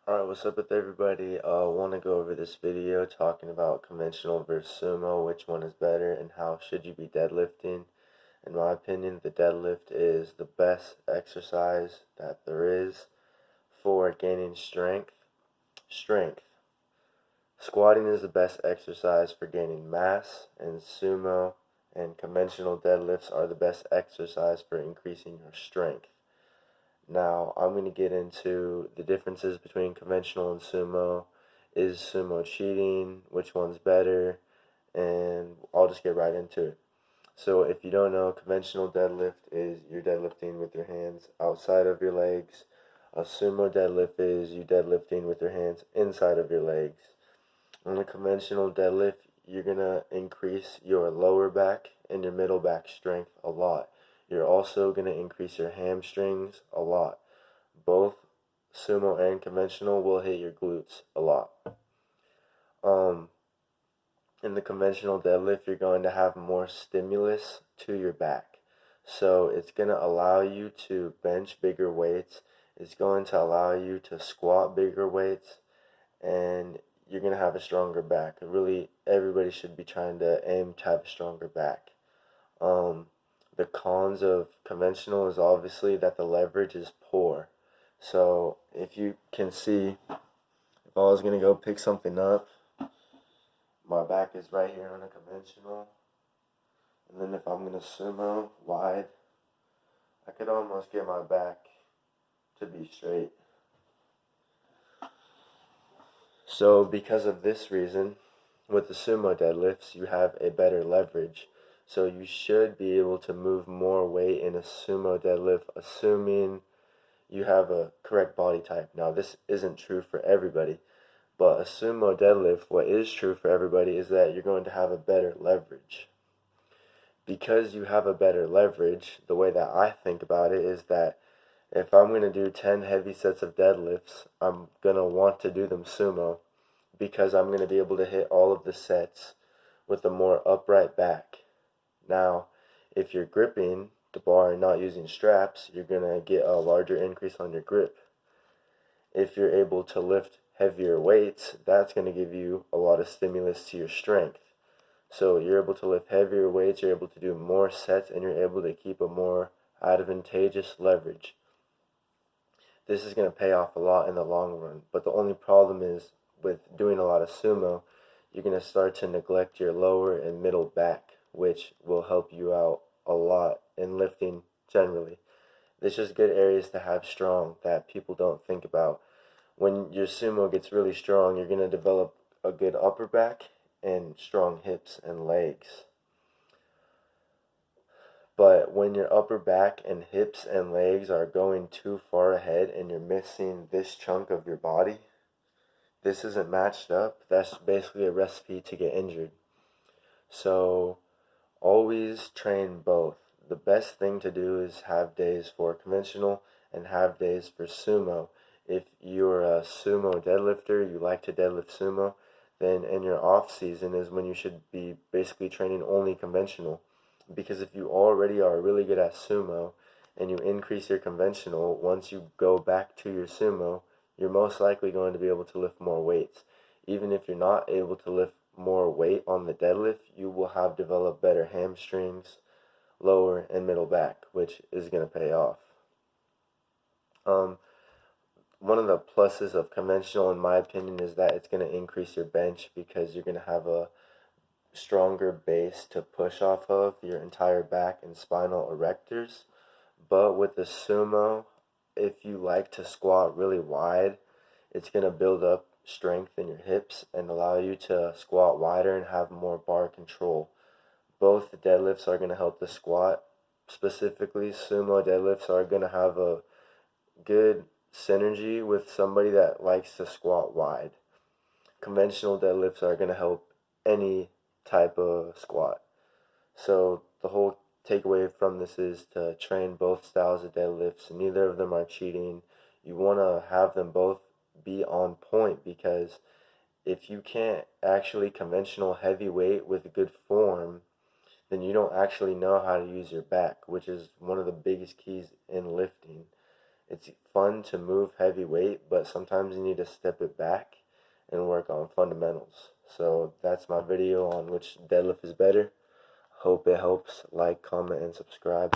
Alright, what's up with everybody? I want to go over this video talking about conventional versus sumo, which one is better, and how should you be deadlifting. In my opinion, the deadlift is the best exercise that there is for gaining strength. Squatting is the best exercise for gaining mass, and sumo and conventional deadlifts are the best exercise for increasing your strength. Now, I'm going to get into the differences between conventional and sumo. Is sumo cheating? Which one's better? And I'll just get right into it. So, if you don't know, conventional deadlift is you're deadlifting with your hands outside of your legs. A sumo deadlift is you deadlifting with your hands inside of your legs. On a conventional deadlift, you're going to increase your lower back and your middle back strength a lot. You're also going to increase your hamstrings a lot. Both sumo and conventional will hit your glutes a lot. In the conventional deadlift, you're going to have more stimulus to your back. So it's going to allow you to bench bigger weights. It's going to allow you to squat bigger weights. And you're going to have a stronger back. Really, everybody should be trying to aim to have a stronger back. The cons of conventional is obviously that the leverage is poor. So if you can see, if I was going to go pick something up, my back is right here on a conventional. And then if I'm going to sumo wide, I could almost get my back to be straight. So because of this reason, with the sumo deadlifts, you have a better leverage. So you should be able to move more weight in a sumo deadlift, assuming you have a correct body type. Now, this isn't true for everybody, but a sumo deadlift, what is true for everybody is that you're going to have a better leverage. Because you have a better leverage, the way that I think about it is that if I'm going to do 10 heavy sets of deadlifts, I'm going to want to do them sumo because I'm going to be able to hit all of the sets with a more upright back. Now, if you're gripping the bar and not using straps, you're going to get a larger increase on your grip. If you're able to lift heavier weights, that's going to give you a lot of stimulus to your strength. So you're able to lift heavier weights, you're able to do more sets, and you're able to keep a more advantageous leverage. This is going to pay off a lot in the long run. But the only problem is with doing a lot of sumo, you're going to start to neglect your lower and middle back, which will help you out a lot in lifting generally. There's just good areas to have strong that people don't think about. When your sumo gets really strong, you're going to develop a good upper back and strong hips and legs. But when your upper back and hips and legs are going too far ahead and you're missing this chunk of your body, this isn't matched up, that's basically a recipe to get injured. So always train both. The best thing to do is have days for conventional and have days for sumo. If you're a sumo deadlifter, you like to deadlift sumo, then in your off season is when you should be basically training only conventional. Because if you already are really good at sumo and you increase your conventional, once you go back to your sumo, you're most likely going to be able to lift more weights. Even if you're not able to lift more weight on the deadlift, you will have developed better hamstrings, lower and middle back, which is going to pay off. One of the pluses of conventional, in my opinion, is that it's going to increase your bench because you're going to have a stronger base to push off of your entire back and spinal erectors. But with the sumo, if you like to squat really wide, it's going to build up strength in your hips and allow you to squat wider and have more bar control. Both deadlifts are going to help the squat. Specifically, sumo deadlifts are going to have a good synergy with somebody that likes to squat wide. Conventional deadlifts are going to help any type of squat. So the whole takeaway from this is to train both styles of deadlifts. Neither of them are cheating. You want to have them both be on point, because if you can't actually conventional heavy weight with good form, then you don't actually know how to use your back, which is one of the biggest keys in lifting. It's fun to move heavy weight, but sometimes you need to step it back and work on fundamentals. So that's my video on which deadlift is better. Hope it helps. Like, comment, and subscribe.